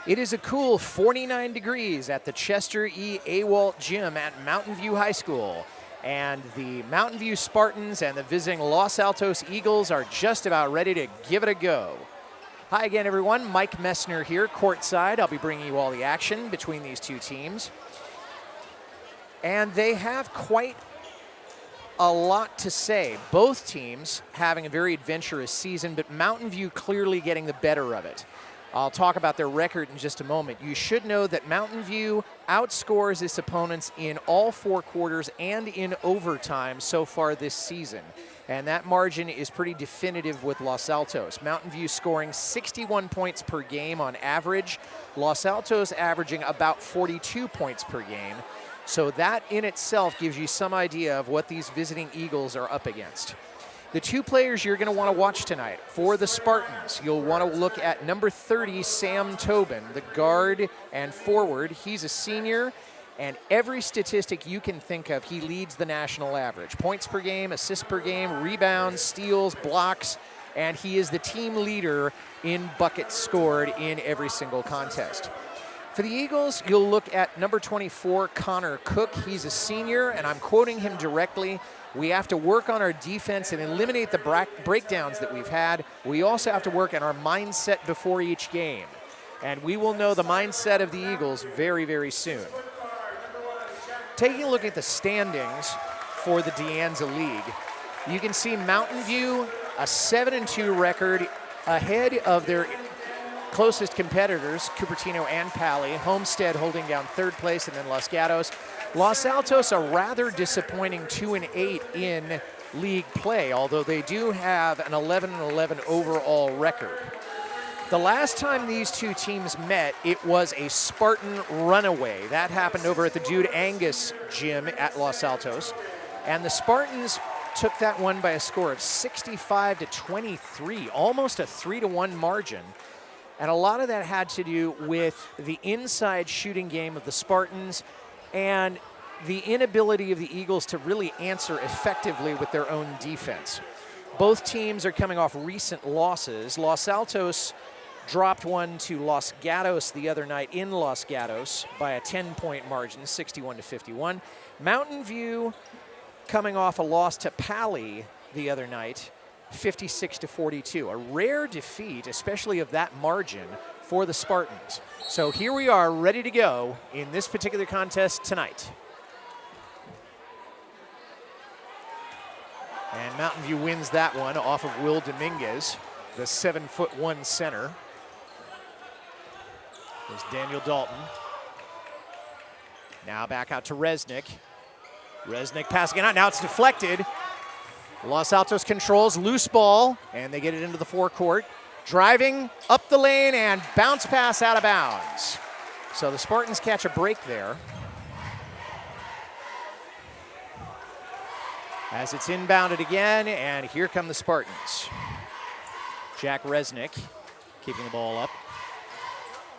It is a cool 49 degrees at the Chester E. Awalt Gym at Mountain View High School. And the Mountain View Spartans and the visiting Los Altos Eagles are just about ready to give it a go. Hi again, everyone. Mike Messner here, courtside. I'll be bringing you all the action between these two teams. And they have quite a lot to say. Both teams having a very adventurous season, but Mountain View clearly getting the better of it. I'll talk about their record in just a moment. You should know that Mountain View outscores its opponents in all 4 quarters and in overtime so far this season. And that margin is pretty definitive with Los Altos. Mountain View scoring 61 points per game on average. Los Altos averaging about 42 points per game. So that in itself gives you some idea of what these visiting Eagles are up against. The 2 players you're going to want to watch tonight for the Spartans, you'll want to look at number 30, Sam Tobin, the guard and forward. He's a senior, and every statistic you can think of, he leads the national average. Points per game, assists per game, rebounds, steals, blocks, and he is the team leader in buckets scored in every single contest. For the Eagles, you'll look at number 24, Connor Cook. He's a senior, and I'm quoting him directly. We have to work on our defense and eliminate the breakdowns that we've had. We also have to work on our mindset before each game. And we will know the mindset of the Eagles very, very soon. Taking a look at the standings for the De Anza League, you can see Mountain View, a 7-2 record, ahead of their closest competitors, Cupertino and Pali. Homestead holding down 3rd place, and then Los Gatos. Los Altos are rather disappointing 2-8 in league play, although they do have an 11-11 overall record. The last time these two teams met, it was a Spartan runaway. That happened over at the Dude Angus Gym at Los Altos, and the Spartans took that one by a score of 65-23, almost a 3-1 margin. And a lot of that had to do with the inside shooting game of the Spartans and the inability of the Eagles to really answer effectively with their own defense. Both teams are coming off recent losses. Los Altos dropped one to Los Gatos the other night in Los Gatos by a 10-point margin, 61-51. Mountain View coming off a loss to Pali the other night, 56-42. A rare defeat, especially of that margin, for the Spartans. So here we are, ready to go in this particular contest tonight. And Mountain View wins that one off of Will Dominguez, the 7'1" center. There's Daniel Dalton. Now back out to Resnick. Resnick passing it out, now it's deflected. Los Altos controls, loose ball, and they get it into the forecourt. Driving up the lane and bounce pass out of bounds. So the Spartans catch a break there. As it's inbounded again, and here come the Spartans. Jack Resnick keeping the ball up.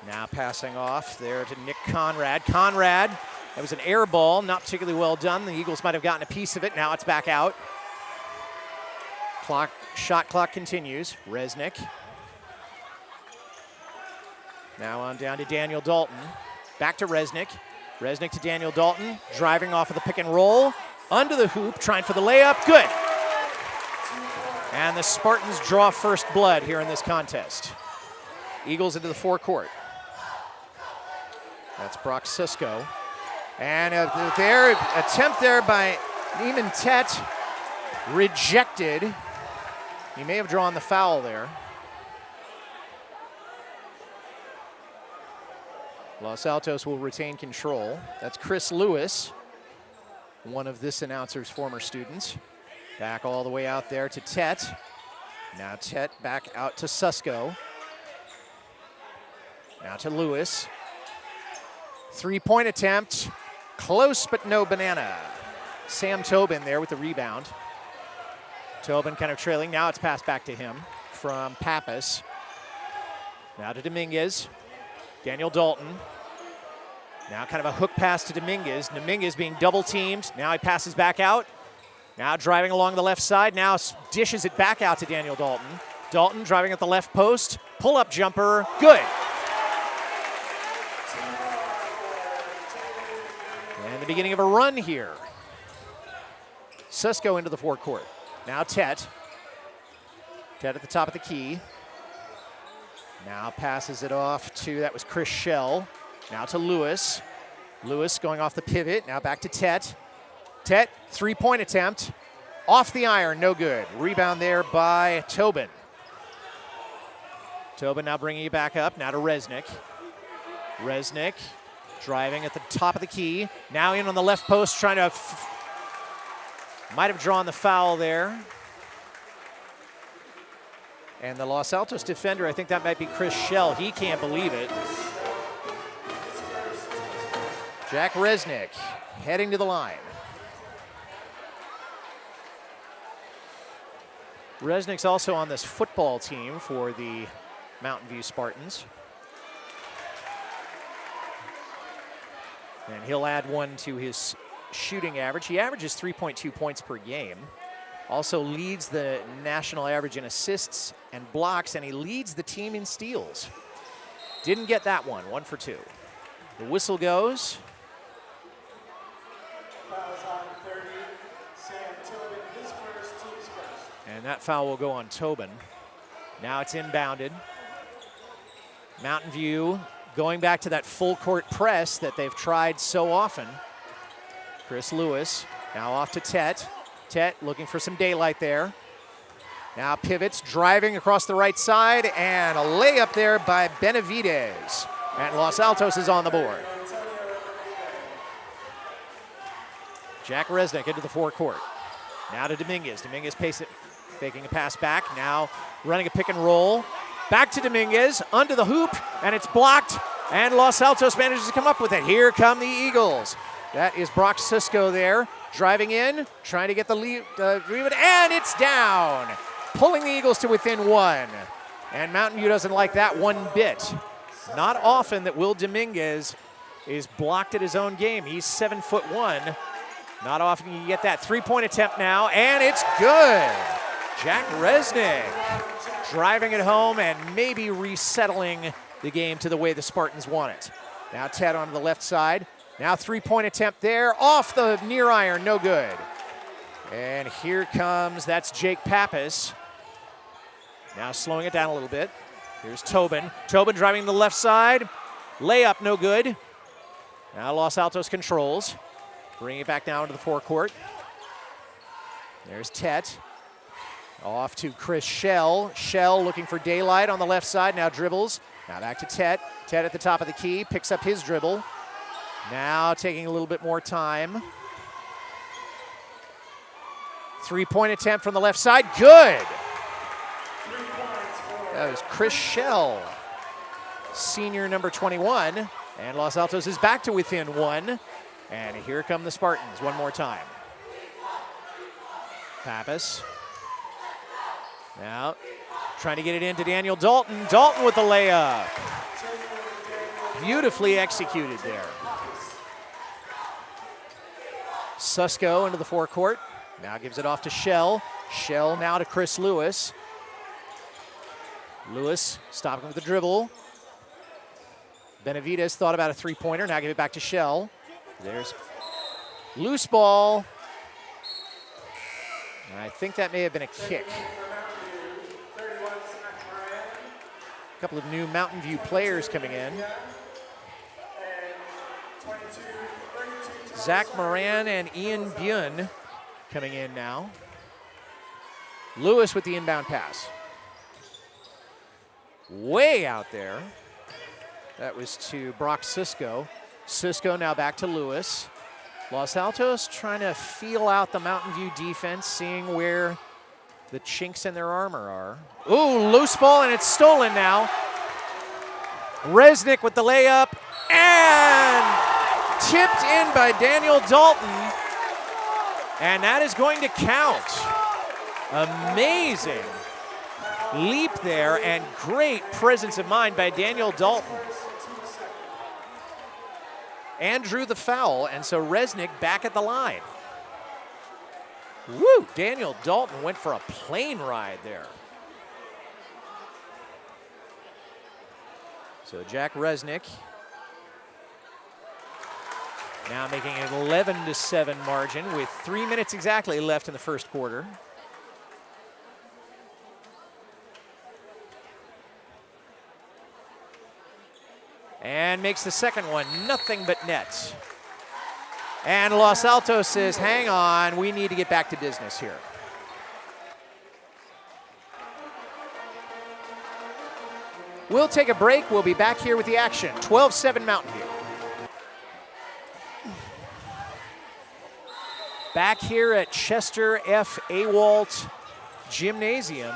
Now passing off there to Nick Conrad. Conrad, that was an air ball, not particularly well done. The Eagles might have gotten a piece of it. Now it's back out. Shot clock continues. Resnick. Now on down to Daniel Dalton. Back to Resnick. Resnick to Daniel Dalton. Driving off of the pick and roll. Under the hoop, trying for the layup. Good. And the Spartans draw first blood here in this contest. Eagles into the forecourt. That's Brock Sisko. And their attempt there by Neiman Tet rejected. He may have drawn the foul there. Los Altos will retain control. That's Chris Lewis, one of this announcer's former students. Back all the way out there to Tet. Now Tet back out to Susko. Now to Lewis. 3-point attempt. Close but no banana. Sam Tobin there with the rebound. Tobin kind of trailing. Now it's passed back to him from Pappas. Now to Dominguez. Daniel Dalton. Now kind of a hook pass to Dominguez. Dominguez being double teamed. Now he passes back out. Now driving along the left side. Now dishes it back out to Daniel Dalton. Dalton driving at the left post. Pull-up jumper. Good. the beginning of a run here. Cisco into the forecourt. Now Tet. Tet at the top of the key. Now passes it off to, that was Chris Schell. Now to Lewis. Lewis going off the pivot. Now back to Tet. Tet, three-point attempt. Off the iron, no good. Rebound there by Tobin. Tobin now bringing it back up. Now to Resnick. Resnick driving at the top of the key. Now in on the left post, trying to, might have drawn the foul there. And the Los Altos defender, I think that might be Chris Schell. He can't believe it. Jack Resnick heading to the line. Resnick's also on this football team for the Mountain View Spartans. And he'll add one to his shooting average. He averages 3.2 points per game. Also leads the national average in assists and blocks, and he leads the team in steals. Didn't get that one, 1 for 2. The whistle goes. Fouls on 30, Sam Tobin, his first, team's first. And that foul will go on Tobin. Now it's inbounded. Mountain View going back to that full court press that they've tried so often. Chris Lewis now off to Tet. Tet looking for some daylight there. Now pivots, driving across the right side, and a layup there by Benavidez. And Los Altos is on the board. Jack Resnick into the forecourt. Now to Dominguez. Dominguez faking a pass back. Now running a pick and roll. Back to Dominguez, under the hoop, and it's blocked. And Los Altos manages to come up with it. Here come the Eagles. That is Brock Cisco there, driving in, trying to get the lead, and it's down. Pulling the Eagles to within 1. And Mountain View doesn't like that one bit. Not often that Will Dominguez is blocked at his own game. He's 7'1". Not often you get that three-point attempt now, and it's good. Jack Resnick driving it home and maybe resettling the game to the way the Spartans want it. Now Ted onto the left side. Now three-point attempt there, off the near iron, no good. And here comes, that's Jake Pappas. Now slowing it down a little bit. Here's Tobin. Tobin driving the left side. Layup, no good. Now Los Altos controls. Bring it back down to the forecourt. There's Tet. Off to Chris Schell. Schell looking for daylight on the left side. Now dribbles. Now back to Tet. Tet at the top of the key. Picks up his dribble. Now taking a little bit more time. Three-point attempt from the left side. Good. That was Chris Schell, senior number 21. And Los Altos is back to within 1. And here come the Spartans one more time. Pappas. Now trying to get it into Daniel Dalton. Dalton with the layup. Beautifully executed there. Susko into the forecourt. Now gives it off to Schell. Schell now to Chris Lewis. Lewis stopping with the dribble. Benavidez thought about a three-pointer. Now give it back to Schell. There's loose ball. And I think that may have been a kick. A couple of new Mountain View players coming in. Zach Moran and Ian Bjorn coming in now. Lewis with the inbound pass. Way out there. That was to Brock Cisco. Cisco now back to Lewis. Los Altos trying to feel out the Mountain View defense, seeing where the chinks in their armor are. Ooh, loose ball, and it's stolen now. Resnick with the layup, and tipped in by Daniel Dalton. And that is going to count. Amazing leap there, and great presence of mind by Daniel Dalton. And drew the foul, and so Resnick back at the line. Woo! Daniel Dalton went for a plane ride there. So Jack Resnick Now making it 11-7 margin with 3 minutes exactly left in the first quarter. And makes the second one, nothing but net. And Los Altos says, hang on, we need to get back to business here. We'll take a break. We'll be back here with the action. 12-7 Mountain View. Back here at Chester F. Awalt Gymnasium,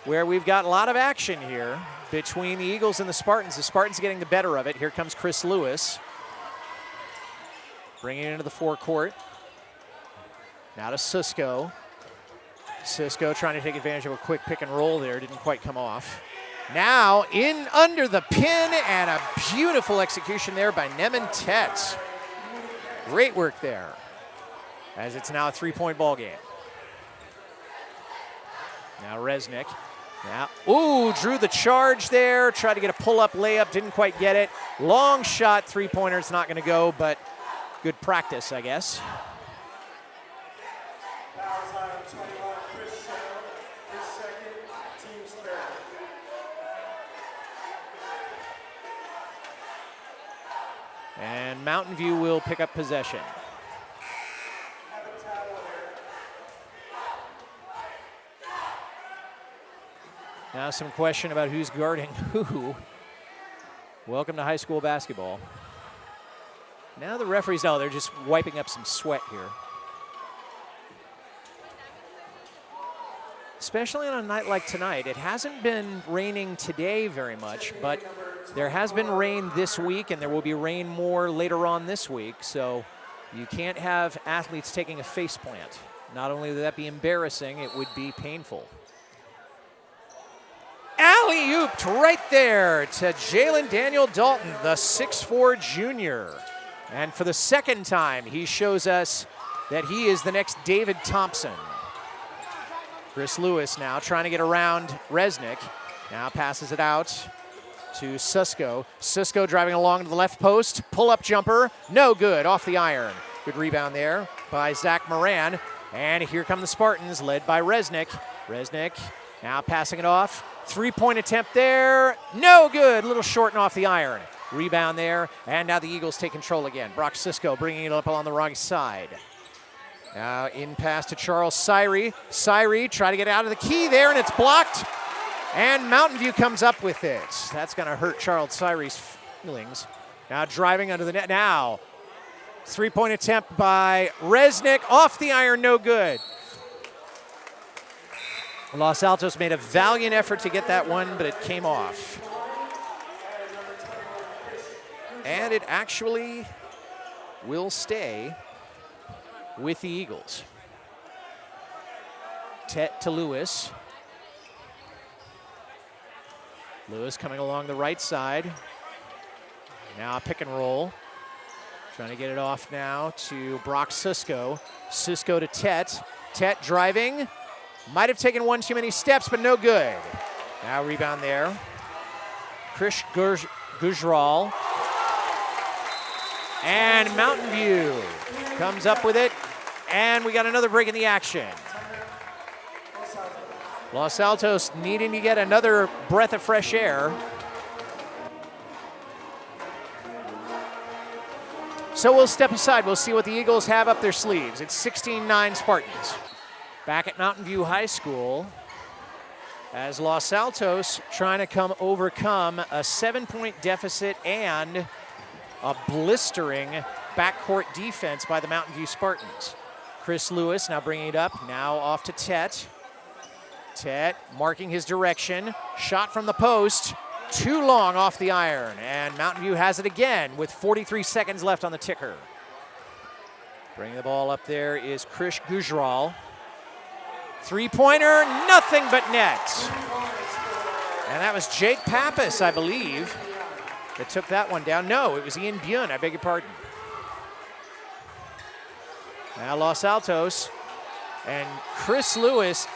where we've got a lot of action here between the Eagles and the Spartans. The Spartans getting the better of it. Here comes Chris Lewis, bringing it into the forecourt. Now to Cisco. Cisco trying to take advantage of a quick pick and roll there. Didn't quite come off. Now in under the pin, and a beautiful execution there by Neman Tet. Great work there, as it's now a three-point ball game. Now Resnick. Now, ooh, drew the charge there. Tried to get a pull-up layup, didn't quite get it. Long shot, three-pointer, it's not gonna go, but good practice, I guess. Fouls on 21, Chris Shell, his second, team's third. And Mountain View will pick up possession. Now some question about who's guarding who. Welcome to high school basketball. Now the referees, oh, they're just wiping up some sweat here. Especially on a night like tonight. It hasn't been raining today very much, but there has been rain this week, and there will be rain more later on this week, so you can't have athletes taking a face plant. Not only would that be embarrassing, it would be painful. Alley-ooped right there to Jalen Daniel Dalton, the 6'4" junior. And for the second time, he shows us that he is the next David Thompson. Chris Lewis now trying to get around Resnick. Now passes it out to Cisco. Cisco driving along to the left post. Pull-up jumper, no good, off the iron. Good rebound there by Zach Moran. And here come the Spartans, led by Resnick. Resnick now passing it off. Three-point attempt there, no good, a little short and off the iron. Rebound there, and now the Eagles take control again. Brock Cisco bringing it up along the wrong side. Now in pass to Charles Syrie. Syrie try to get out of the key there, and it's blocked. And Mountain View comes up with it. That's gonna hurt Charles Syrie's feelings. Now driving under the net now. Three-point attempt by Resnick, off the iron, no good. Los Altos made a valiant effort to get that one, but it came off. And it actually will stay with the Eagles. Tet to Lewis. Lewis coming along the right side. Now a pick and roll. Trying to get it off now to Brock Cisco. Cisco to Tet. Tet driving. Might have taken one too many steps, but no good. Now rebound there. Krish Gujral. And Mountain View comes up with it. And we got another break in the action. Los Altos needing to get another breath of fresh air. So we'll step aside. We'll see what the Eagles have up their sleeves. It's 16-9 Spartans. Back at Mountain View High School, as Los Altos trying to overcome a 7-point deficit and a blistering backcourt defense by the Mountain View Spartans. Chris Lewis now bringing it up, now off to Tet. Tet marking his direction, shot from the post, too long off the iron, and Mountain View has it again with 43 seconds left on the ticker. Bringing the ball up there is Krish Gujral. Three-pointer, nothing but net. And that was Jake Pappas, I believe, that took that one down. No, it was Ian Bjorn, I beg your pardon. Now Los Altos and Chris Lewis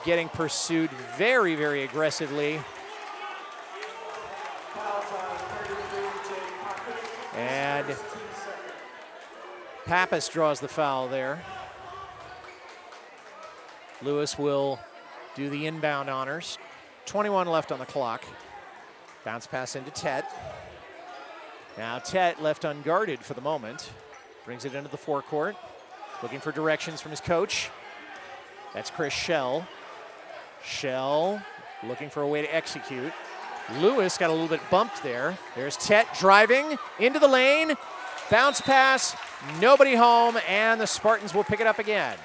getting pursued very, very aggressively. And Pappas draws the foul there. Lewis will do the inbound honors. 21 left on the clock. Bounce pass into Tet. Now Tet left unguarded for the moment. Brings it into the forecourt. Looking for directions from his coach. That's Chris Schell. Schell looking for a way to execute. Lewis got a little bit bumped there. There's Tet driving into the lane. Bounce pass, nobody home, and the Spartans will pick it up again.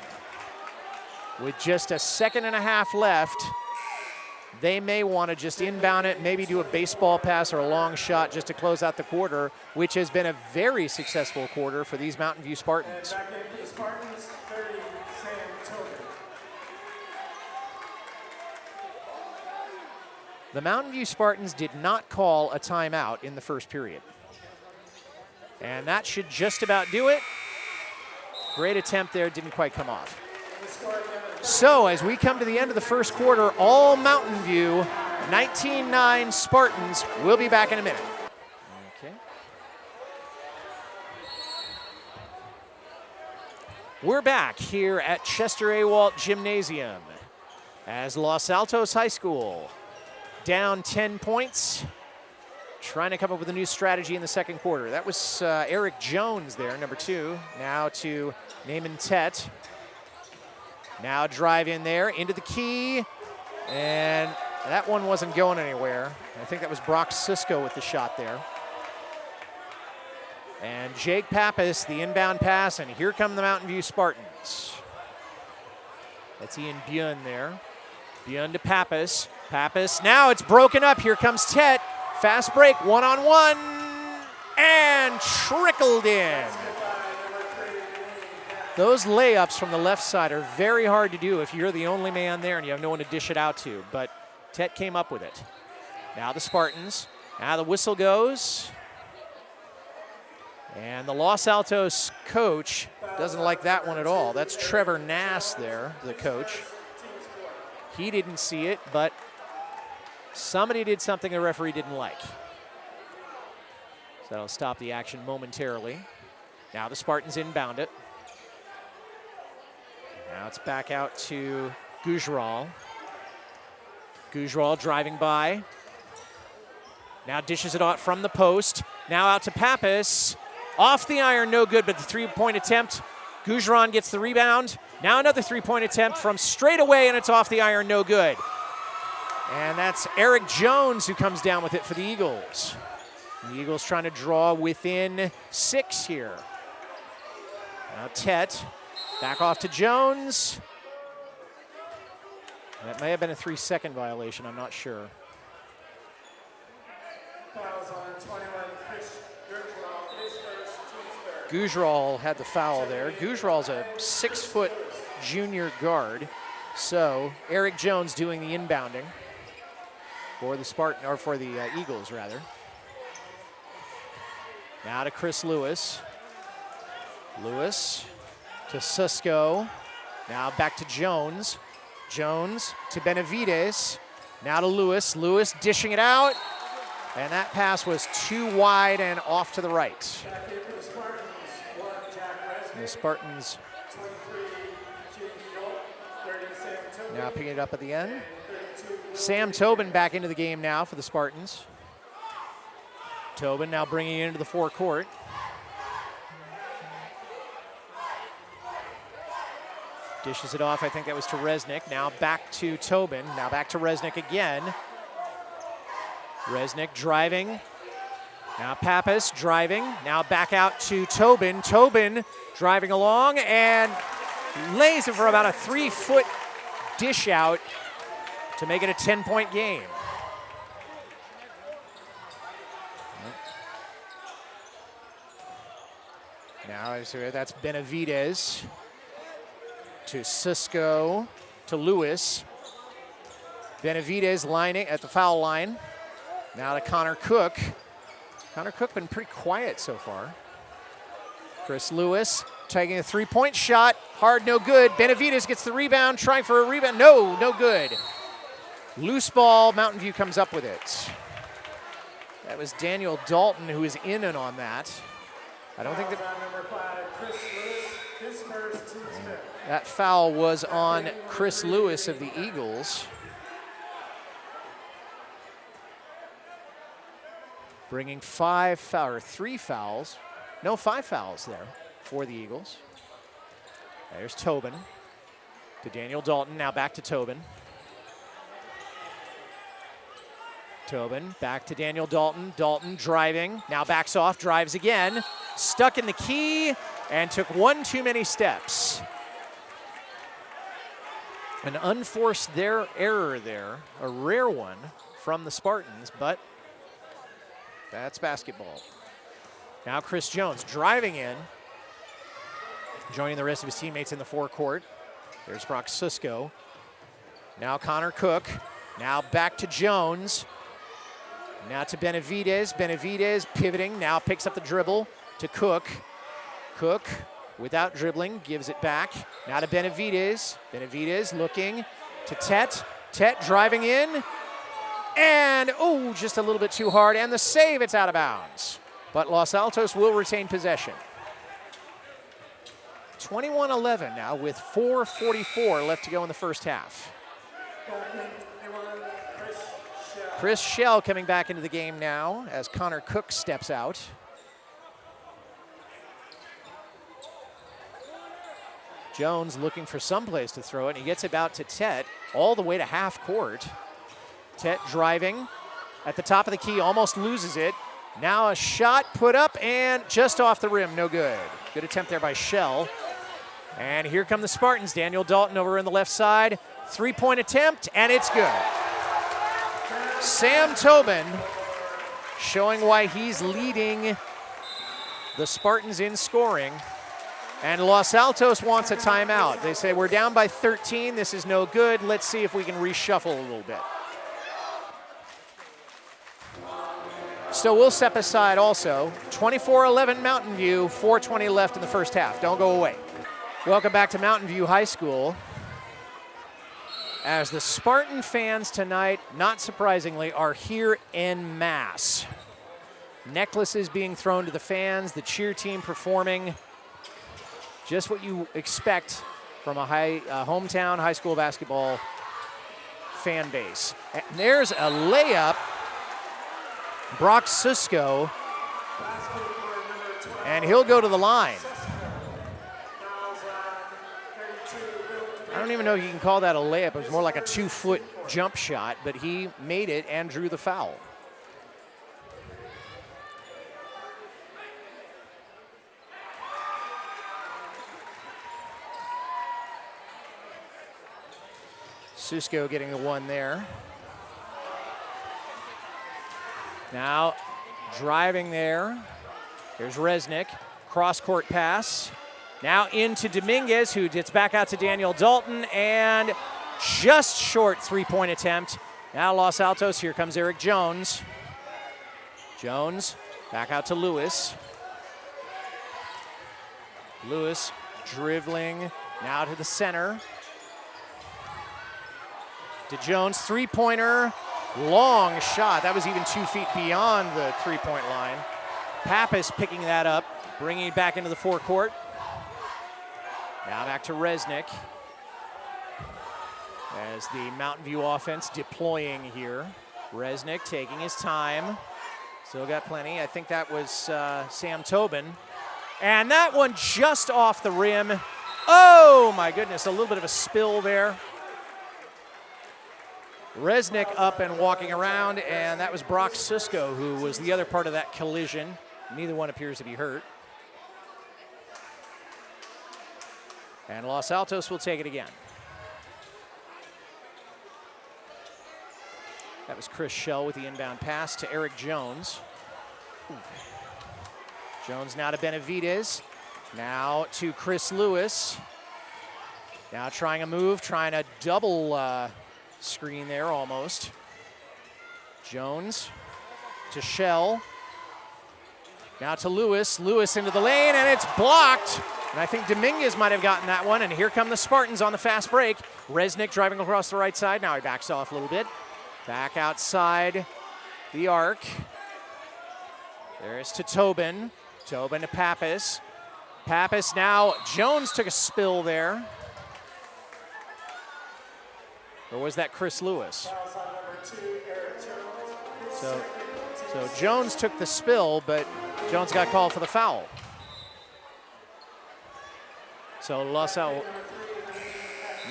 With just a second and a half left, they may want to just inbound it, maybe do a baseball pass or a long shot just to close out the quarter, which has been a very successful quarter for these Mountain View Spartans. Back in for the Spartans, 30, Sam Tobin. The Mountain View Spartans did not call a timeout in the first period. And that should just about do it. Great attempt there, didn't quite come off. So as we come to the end of the first quarter, all Mountain View, 19-9 Spartans. We'll be back in a minute. Okay. We're back here at Chester A. Walt Gymnasium as Los Altos High School down 10 points, trying to come up with a new strategy in the second quarter. That was Eric Jones there, number 2. Now to Naaman Tet. Now drive in there into the key, and that one wasn't going anywhere. I think that was Brock Sisko with the shot there. And Jake Pappas, the inbound pass, and here come the Mountain View Spartans. That's Ian Björn there. Björn to Pappas. Pappas, now it's broken up. Here comes Tet. Fast break, one-on-one, and trickled in. Those layups from the left side are very hard to do if you're the only man there and you have no one to dish it out to, but Tet came up with it. Now the Spartans, now the whistle goes. And the Los Altos coach doesn't like that one at all. That's Trevor Nass there, the coach. He didn't see it, but somebody did something the referee didn't like. So that'll stop the action momentarily. Now the Spartans inbound it. Now it's back out to Gujral. Gujral driving by. Now dishes it out from the post. Now out to Pappas. Off the iron, no good, but the three-point attempt. Gujral gets the rebound. Now another three-point attempt from straight away, and it's off the iron, no good. And that's Eric Jones who comes down with it for the Eagles. The Eagles trying to draw within 6 here. Now Tet. Back off to Jones. That may have been a 3-second violation, I'm not sure. Fouls on 21, Chris Gujral, his first, team's third. Gujral had the foul there. Gujral's a 6-foot junior guard. So Eric Jones doing the inbounding for the Spartan, or for the Eagles rather. Now to Chris Lewis. Lewis to Sisko. Now back to Jones. Jones to Benavides. Now to Lewis. Lewis dishing it out. And that pass was too wide and off to the right. Back in for the Spartans, 1, Jack Resnick, And the Spartans 23, Jake York, 30, Sam Tobin, now picking it up at the end. and 32, Sam Tobin back into the game now for the Spartans. Tobin now bringing it into the forecourt. Dishes it off, I think that was to Resnick. Now back to Tobin, now back to Resnick again. Resnick driving. Now Pappas driving, now back out to Tobin. Tobin driving along and lays it for about a 3-foot dish out to make it a 10-point game. Now that's Benavides to Sisko to Lewis. Benavides lining at the foul line. Now to Connor Cook. Connor Cook been pretty quiet so far. Chris Lewis taking a 3-point shot. Hard, no good. Benavides gets the rebound, trying for a rebound. No good. Loose ball, Mountain View comes up with it. That was Daniel Dalton who was in and on that. I don't think that Number 5, Chris Lewis, his first team's fifth. that foul was on Chris Lewis of the Eagles. Bringing 5 fouls there for the Eagles. There's Tobin to Daniel Dalton, now back to Tobin. Tobin back to Daniel Dalton. Dalton driving, now backs off, drives again. Stuck in the key and took one too many steps. An unforced error there, a rare one from the Spartans, but that's basketball. Now Chris Jones driving in, joining the rest of his teammates in the forecourt. There's Brock Susko. Now Connor Cook. Now back to Jones. Now to Benavidez. Benavidez pivoting. Now picks up the dribble to Cook. Cook without dribbling gives it back. Now to Benavidez. Benavidez looking to Tet. Tet driving in. And, oh, just a little bit too hard. And the save, it's out of bounds. But Los Altos will retain possession. 21-11 now with 4:44 left to go in the first half. Chris Shell coming back into the game now as Connor Cook steps out. Jones looking for some place to throw it, and he gets it out to Tet all the way to half court. Tet driving at the top of the key, almost loses it. Now a shot put up and just off the rim, no good. Good attempt there by Shell. And here come the Spartans. Daniel Dalton over on the left side. Three-point attempt, and it's good. Sam Tobin showing why he's leading the Spartans in scoring. And Los Altos wants a timeout. They say, we're down by 13. This is no good. Let's see if we can reshuffle a little bit. So we'll step aside also. 24-11 Mountain View, 4:20 left in the first half. Don't go away. Welcome back to Mountain View High School. As the Spartan fans tonight, not surprisingly, are here en masse. Necklaces being thrown to the fans, the cheer team performing. Just what you expect from a hometown high school basketball fan base. And there's a layup. Brock Susko, and he'll go to the line. I don't even know if you can call that a layup. It was more like a 2-foot jump shot, but he made it and drew the foul. Susko getting the one there. Now driving there. Here's Resnick. Cross-court pass. Now into Dominguez, who gets back out to Daniel Dalton, and just short three-point attempt. Now Los Altos, here comes Eric Jones. Jones back out to Lewis. Lewis dribbling now to the center. To Jones, three-pointer, long shot. That was even 2 feet beyond the three-point line. Pappas picking that up, bringing it back into the forecourt. Now back to Resnick. As the Mountain View offense deploying here. Resnick taking his time. Still got plenty. I think that was Sam Tobin. And that one just off the rim. Oh my goodness, a little bit of a spill there. Resnick up and walking around, and that was Brock Susko, who was the other part of that collision. Neither one appears to be hurt. And Los Altos will take it again. That was Chris Shell with the inbound pass to Eric Jones. Jones now to Benavidez. Now to Chris Lewis. Now trying a move, trying a double screen there almost. Jones to Shell. Now to Lewis. Lewis into the lane, and it's blocked. And I think Dominguez might have gotten that one. And here come the Spartans on the fast break. Resnick driving across the right side. Now he backs off a little bit. Back outside the arc. There's to Tobin. Tobin to Pappas. Pappas now, Jones took a spill there. Or was that Chris Lewis? Fouls on number 2, Eric Jones. His So, second, team so Jones took the spill, but Jones got called for the foul. So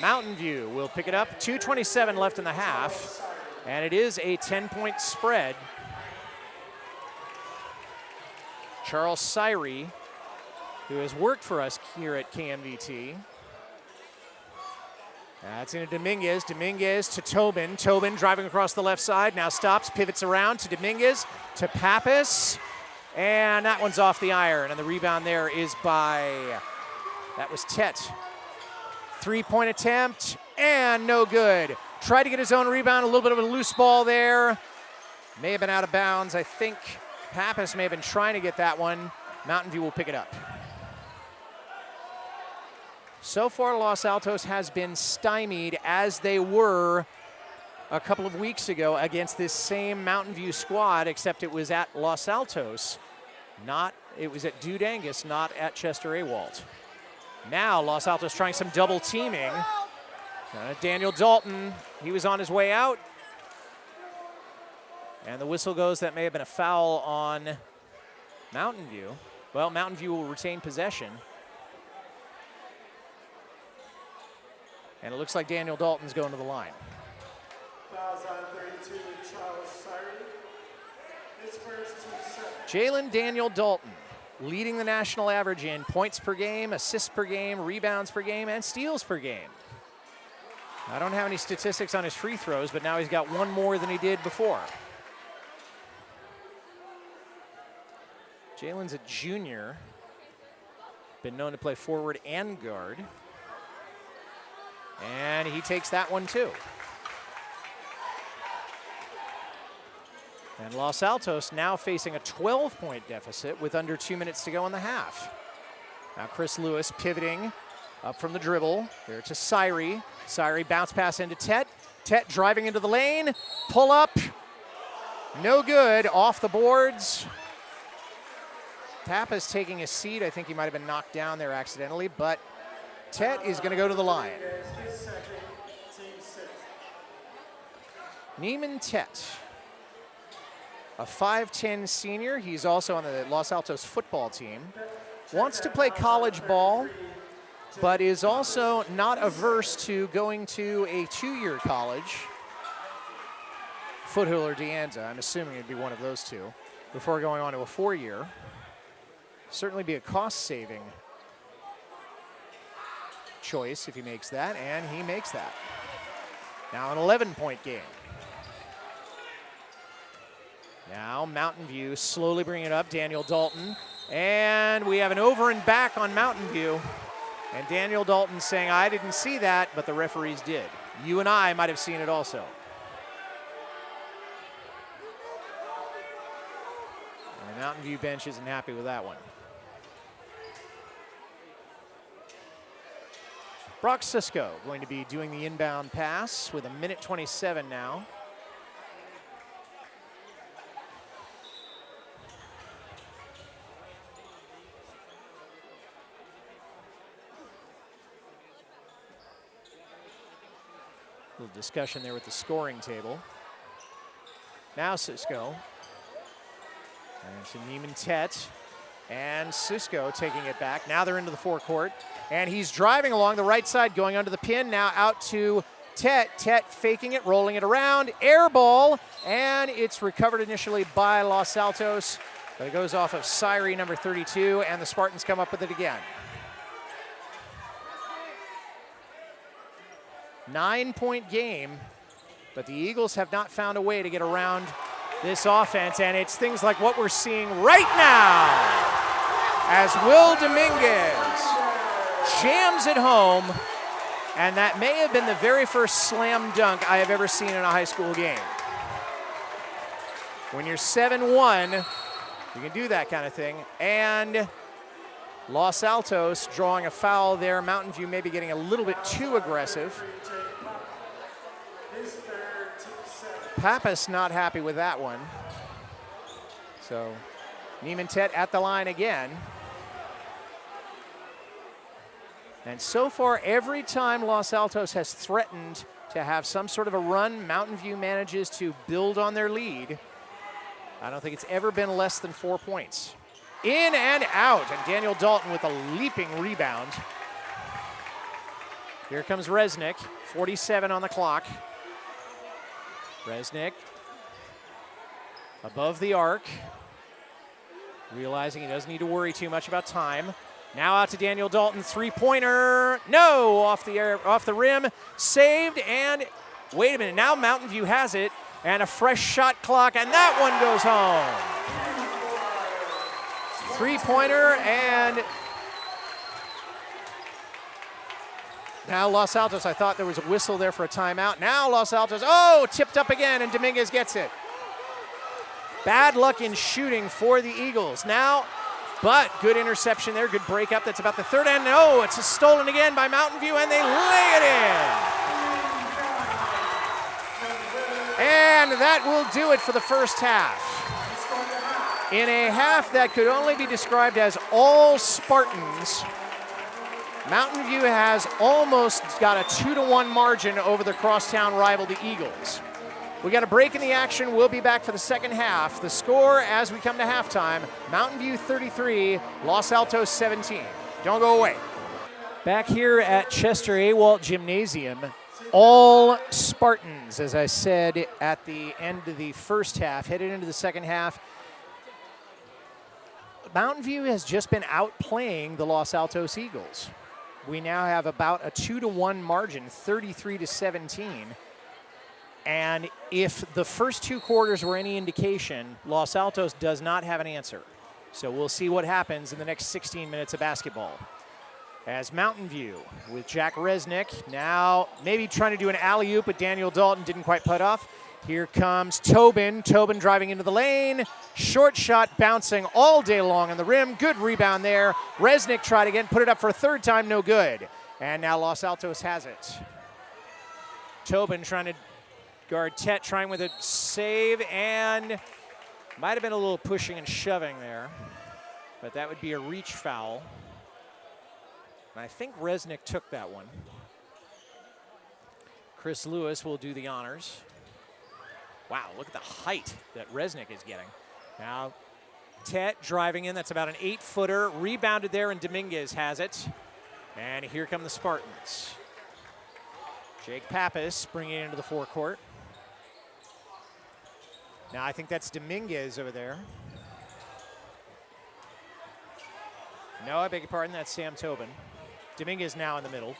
Mountain View will pick it up. 2:27 left in the half, and it is a 10-point spread. Charles Syrie, who has worked for us here at KMVT. That's into Dominguez. Dominguez to Tobin. Tobin driving across the left side. Now stops, pivots around to Dominguez, to Pappas. And that one's off the iron. And the rebound there is by, that was Tet. 3-point attempt, and no good. Tried to get his own rebound, a little bit of a loose ball there. May have been out of bounds. I think Pappas may have been trying to get that one. Mountain View will pick it up. So far, Los Altos has been stymied as they were a couple of weeks ago against this same Mountain View squad, except it was at Los Altos. It was at Dude Angus, not at Chester Awalt. Now Los Altos trying some double teaming. Daniel Dalton, he was on his way out. And the whistle goes, that may have been a foul on Mountain View. Well, Mountain View will retain possession. And it looks like Daniel Dalton's going to the line. fouls on 32, Charles Syrie. His first, team second. Jalen Daniel Dalton leading the national average in points per game, assists per game, rebounds per game, and steals per game. I don't have any statistics on his free throws, but now he's got one more than he did before. Jalen's a junior, been known to play forward and guard. And he takes that one too. And Los Altos now facing a 12-point deficit with under 2 minutes to go in the half. Now Chris Lewis pivoting up from the dribble. There to Syrie. Syrie bounce pass into Tet. Tet driving into the lane. Pull up. No good. Off the boards. Pappas taking a seat. I think he might have been knocked down there accidentally, but Tet is going to go to the line. His second, team sixth. Neiman Tet, a 5'10 senior. He's also on the Los Altos football team. Wants to play college ball, but is also not averse to going to a 2-year college. Foothill or De Anza, I'm assuming it'd be one of those two, before going on to a 4-year. Certainly be a cost-saving choice if he makes that, and he makes that. Now an 11-point game. Now Mountain View slowly bringing it up. Daniel Dalton, and we have an over and back on Mountain View. And Daniel Dalton saying, I didn't see that, but the referees did. You and I might have seen it also. And the Mountain View bench isn't happy with that one. Brock Sisko going to be doing the inbound pass with 1:27 now. A little discussion there with the scoring table. Now Sisko. And to Neiman Tet. And Sisko taking it back. Now they're into the forecourt. And he's driving along the right side, going under the pin. Now out to Tet. Tet faking it, rolling it around. Air ball. And it's recovered initially by Los Altos. But it goes off of Syrie, number 32. And the Spartans come up with it again. 9-point game. But the Eagles have not found a way to get around this offense. And it's things like what we're seeing right now, as Will Dominguez jams it home, and that may have been the very first slam dunk I have ever seen in a high school game. When you're 7-1, you can do that kind of thing. And Los Altos drawing a foul there. Mountain View maybe getting a little bit too aggressive. Pappas not happy with that one. So Niemantet at the line again. And so far, every time Los Altos has threatened to have some sort of a run, Mountain View manages to build on their lead. I don't think it's ever been less than 4 points. In and out, and Daniel Dalton with a leaping rebound. Here comes Resnick, 47 on the clock. Resnick above the arc, realizing he doesn't need to worry too much about time. Now out to Daniel Dalton, three-pointer, no, off the rim, saved, and wait a minute, now Mountain View has it, and a fresh shot clock, and that one goes home. Three-pointer, and now Los Altos, I thought there was a whistle there for a timeout. Now Los Altos, oh, tipped up again, and Dominguez gets it. Bad luck in shooting for the Eagles. Now, but good interception there, good breakup. That's about the third end. No, it's stolen again by Mountain View, and they lay it in. And that will do it for the first half. In a half that could only be described as all Spartans, Mountain View has almost got a 2-1 margin over the crosstown rival, the Eagles. We got a break in the action. We'll be back for the second half. The score as we come to halftime, Mountain View 33, Los Altos 17. Don't go away. Back here at Chester Awalt Gymnasium, all Spartans, as I said at the end of the first half, headed into the second half. Mountain View has just been outplaying the Los Altos Eagles. We now have about a 2-1 margin, 33-17. And if the first two quarters were any indication, Los Altos does not have an answer. So we'll see what happens in the next 16 minutes of basketball. As Mountain View with Jack Resnick, now maybe trying to do an alley-oop, but Daniel Dalton didn't quite put off. Here comes Tobin. Tobin driving into the lane. Short shot bouncing all day long on the rim. Good rebound there. Resnick tried again, put it up for a third time, no good. And now Los Altos has it. Tobin trying to guard Tet, trying with a save, and might have been a little pushing and shoving there, but that would be a reach foul. And I think Resnick took that one. Chris Lewis will do the honors. Wow, look at the height that Resnick is getting. Now, Tet driving in, that's about an 8-footer, rebounded there, and Dominguez has it. And here come the Spartans. Jake Pappas bringing it into the forecourt. Now I think that's Dominguez over there. No, I beg your pardon, that's Sam Tobin. Dominguez now in the middle.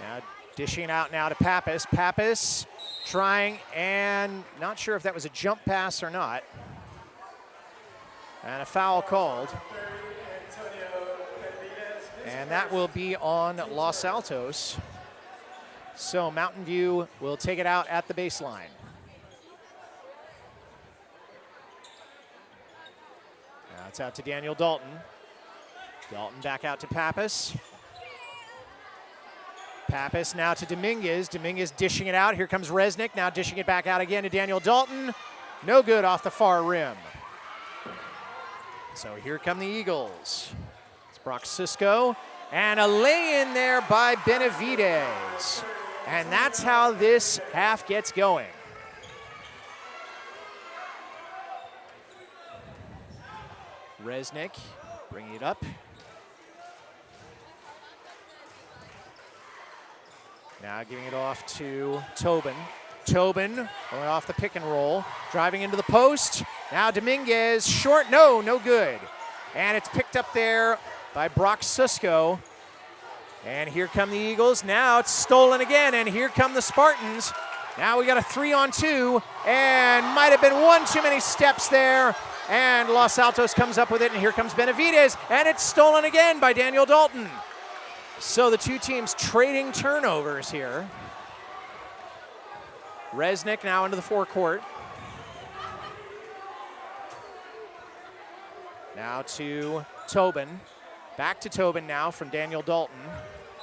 Now dishing out now to Pappas. Pappas trying, and not sure if that was a jump pass or not. And a foul called. And that will be on Los Altos. So Mountain View will take it out at the baseline. Now it's out to Daniel Dalton. Dalton back out to Pappas. Pappas now to Dominguez. Dominguez dishing it out. Here comes Resnick, now dishing it back out again to Daniel Dalton. No good off the far rim. So here come the Eagles. It's Brock Sisko. And a lay-in there by Benavidez. And that's how this half gets going. Resnick bringing it up. Now giving it off to Tobin. Tobin going off the pick and roll, driving into the post. Now Dominguez, short, no good. And it's picked up there by Brock Sisko. And here come the Eagles. Now it's stolen again, and here come the Spartans. Now we got a 3-on-2, and might have been one too many steps there. And Los Altos comes up with it, and here comes Benavidez, and it's stolen again by Daniel Dalton. So the two teams trading turnovers here. Resnick now into the forecourt. Now to Tobin. Back to Tobin now from Daniel Dalton.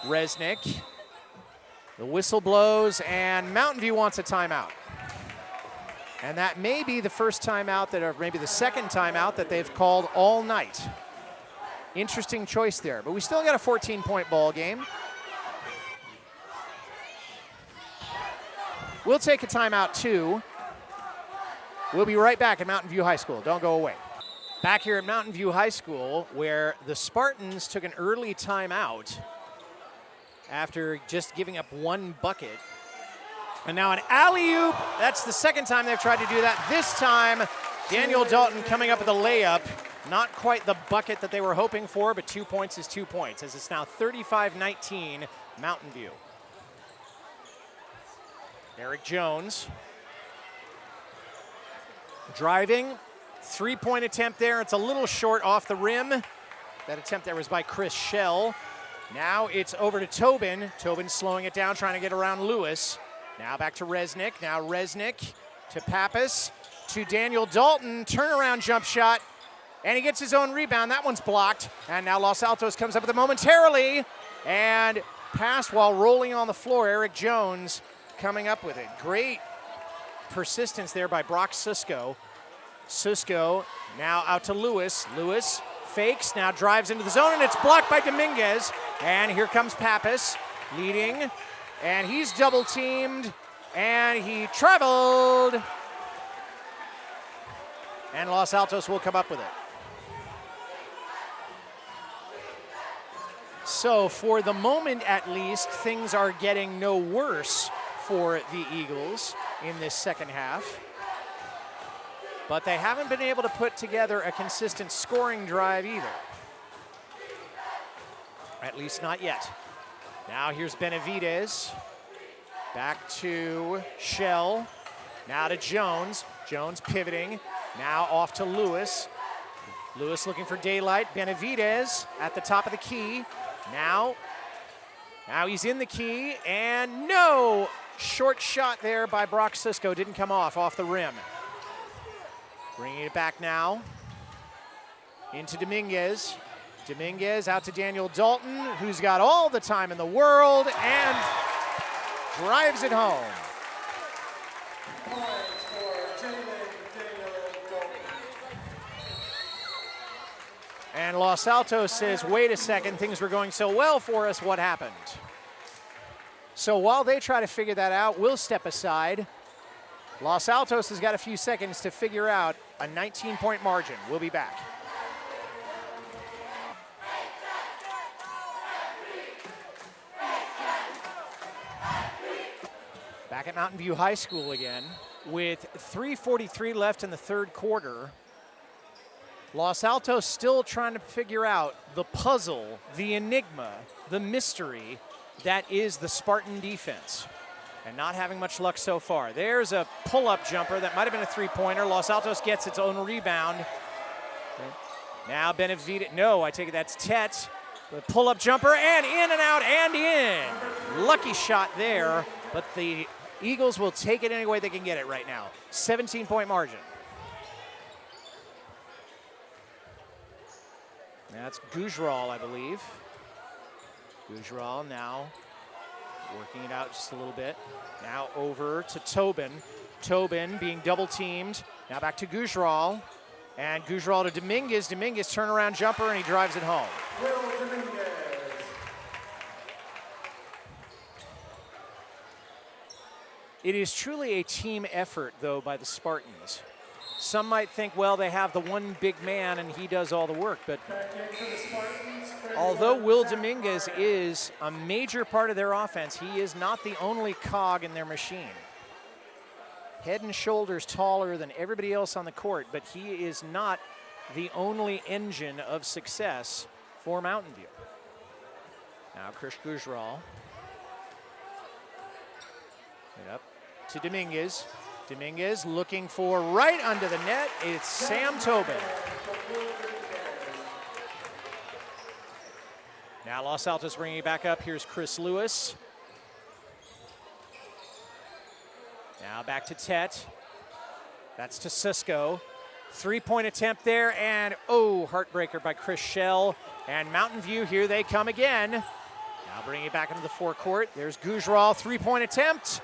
Resnick. The whistle blows, and Mountain View wants a timeout. And that may be the first timeout or maybe the second timeout that they've called all night. Interesting choice there, but we still got a 14-point ball game. We'll take a timeout too. We'll be right back at Mountain View High School. Don't go away. Back here at Mountain View High School, where the Spartans took an early timeout after just giving up one bucket. And now an alley-oop. That's the second time they've tried to do that. This time, Daniel Dalton coming up with a layup. Not quite the bucket that they were hoping for, but 2 points is 2 points, as it's now 35-19 Mountain View. Eric Jones driving. 3-point attempt there. It's a little short off the rim. That attempt there was by Chris Schell. Now it's over to Tobin. Tobin slowing it down, trying to get around Lewis. Now back to Resnick. Now Resnick to Pappas to Daniel Dalton. Turnaround jump shot. And he gets his own rebound. That one's blocked. And now Los Altos comes up with it momentarily. And pass while rolling on the floor. Eric Jones coming up with it. Great persistence there by Brock Sisko. Sisko now out to Lewis. Lewis fakes, now drives into the zone, and it's blocked by Dominguez. And here comes Pappas leading. And he's double teamed. And he traveled. And Los Altos will come up with it. So for the moment, at least, things are getting no worse for the Eagles in this second half. But they haven't been able to put together a consistent scoring drive either. At least not yet. Now here's Benavidez. Back to Schell. Now to Jones. Jones pivoting. Now off to Lewis. Lewis looking for daylight. Benavidez at the top of the key. Now he's in the key, and no! Short shot there by Brock Sisko. Didn't come off the rim. Bringing it back now into Dominguez. Dominguez out to Daniel Dalton, who's got all the time in the world and drives it home. And Los Altos says, wait a second, things were going so well for us, what happened? So while they try to figure that out, we'll step aside. Los Altos has got a few seconds to figure out a 19-point margin. We'll be back. Back at Mountain View High School again. With 3:43 left in the third quarter, Los Altos still trying to figure out the puzzle, the enigma, the mystery that is the Spartan defense. And not having much luck so far. There's a pull-up jumper that might have been a three-pointer. Los Altos gets its own rebound. Now Benavidez, no, I take it that's Tet. The pull-up jumper, and in and out and in. Lucky shot there, but the Eagles will take it any way they can get it right now. 17-point margin. That's Gujral, I believe. Gujral now working it out just a little bit. Now over to Tobin. Tobin being double teamed. Now back to Gujral. And Gujral to Dominguez. Dominguez turnaround jumper, and he drives it home. It is truly a team effort, though, by the Spartans. Some might think, well, they have the one big man and he does all the work, but although Will Dominguez is a major part of their offense, he is not the only cog in their machine. Head and shoulders taller than everybody else on the court, but he is not the only engine of success for Mountain View. Now Krish Gujral. Up to Dominguez. Dominguez looking for right under the net. It's Sam Tobin. Now Los Altos bringing it back up. Here's Chris Lewis. Now back to Tet. That's to Sisko. Three-point attempt there, and heartbreaker by Chris Schell. And Mountain View, here they come again. Now bringing it back into the forecourt. There's Gujral, three-point attempt.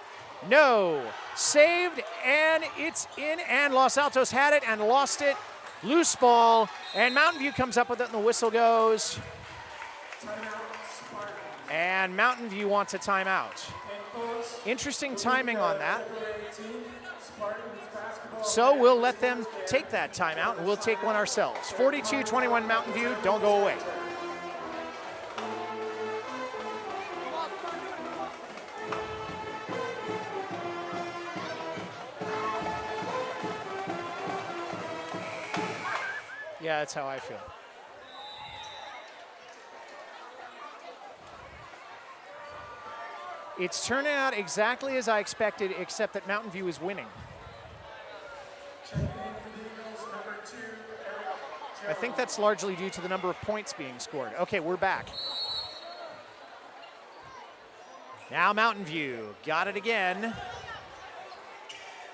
No. Saved, and it's in, and Los Altos had it and lost it. Loose ball, and Mountain View comes up with it, and the whistle goes. And Mountain View wants a timeout. Interesting timing on that. So we'll let them take that timeout, and we'll take one ourselves. 42-21 Mountain View, don't go away. Yeah, that's how I feel. It's turning out exactly as I expected, except that Mountain View is winning. I think that's largely due to the number of points being scored. Okay, we're back. Now Mountain View got it again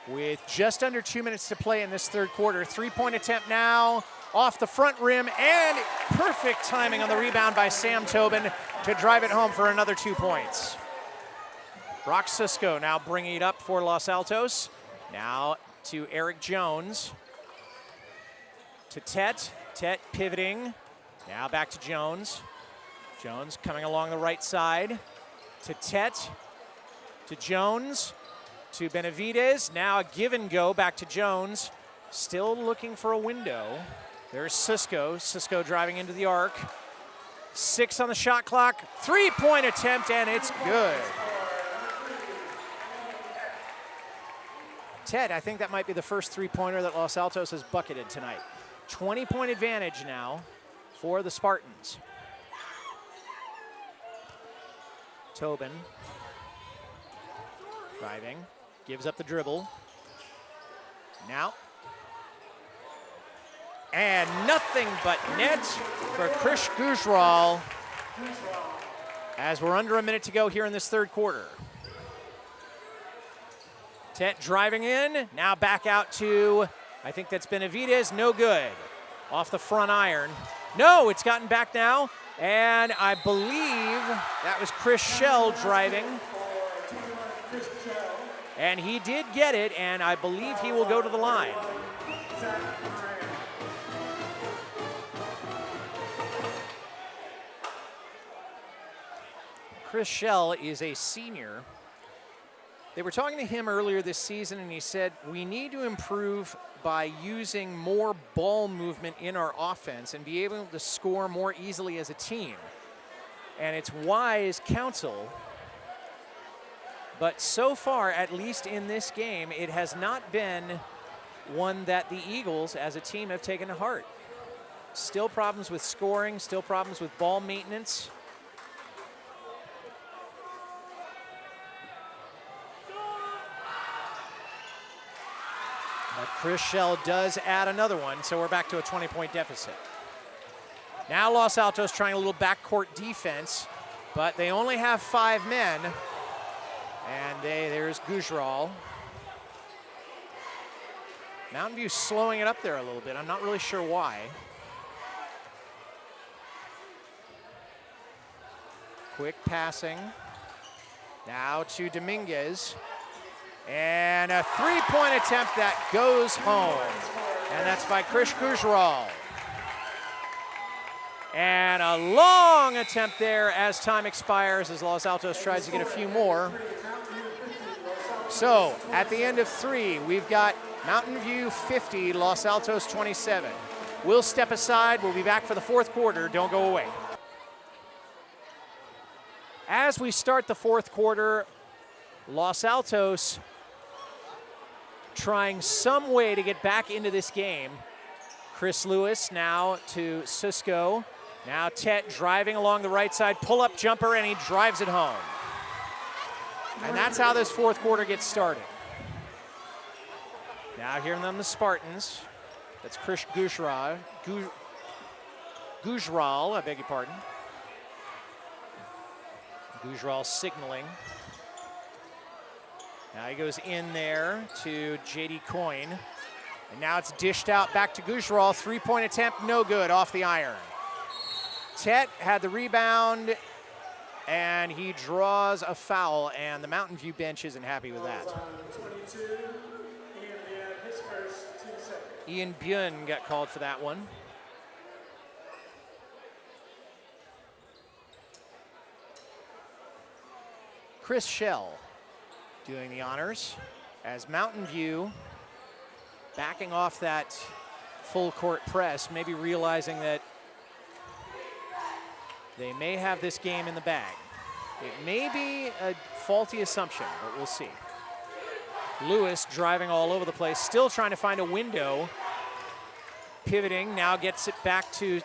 with just under 2 minutes to play in this third quarter. Three-point attempt now off the front rim, and perfect timing on the rebound by Sam Tobin to drive it home for another 2 points. Brock Sisko now bringing it up for Los Altos. Now to Eric Jones. To Tet. Tet pivoting. Now back to Jones. Jones coming along the right side. To Tet. To Jones. To Benavidez. Now a give and go back to Jones. Still looking for a window. There's Sisko. Sisko driving into the arc. 6 on the shot clock. Three-point attempt, and it's good. Ted, I think that might be the first three-pointer that Los Altos has bucketed tonight. 20-point advantage now for the Spartans. Tobin driving, gives up the dribble. Now. And nothing but net for Krish Gujral as we're under a minute to go here in this third quarter. Tet driving in, now back out to, I think that's Benavidez, no good. Off the front iron. No, it's gotten back now, and I believe that was Chris Shell driving. And he did get it, and I believe he will go to the line. Chris Shell is a senior. They were talking to him earlier this season, and he said, we need to improve by using more ball movement in our offense and be able to score more easily as a team. And it's wise counsel, but so far, at least in this game, it has not been one that the Eagles as a team have taken to heart. Still problems with scoring, still problems with ball maintenance. But Chris Shell does add another one, so we're back to a 20-point deficit. Now Los Altos trying a little backcourt defense, but they only have 5 men. And there's Gujral. Mountain View slowing it up there a little bit. I'm not really sure why. Quick passing. Now to Dominguez. And a three-point attempt that goes home. And that's by Krish Gujral. And a long attempt there as time expires as Los Altos tries to get a few more. So at the end of 3, we've got Mountain View 50, Los Altos 27. We'll step aside. We'll be back for the fourth quarter. Don't go away. As we start the fourth quarter, Los Altos trying some way to get back into this game. Chris Lewis now to Sisko. Now Tet driving along the right side, pull-up jumper, and he drives it home. And that's how this fourth quarter gets started. Now here on the Spartans. That's Krish Gujral, I beg your pardon. Gujral signaling. Now he goes in there to J.D. Coyne. And now it's dished out back to Gujral. Three-point attempt, no good, off the iron. Tet had the rebound and he draws a foul, and the Mountain View bench isn't happy with that. 22, Ian Bien, his first, team second. Ian Bien got called for that one. Chris Schell doing the honors as Mountain View backing off that full court press, maybe realizing that they may have this game in the bag. It may be a faulty assumption, but we'll see. Lewis driving all over the place, still trying to find a window. Pivoting, now gets it back to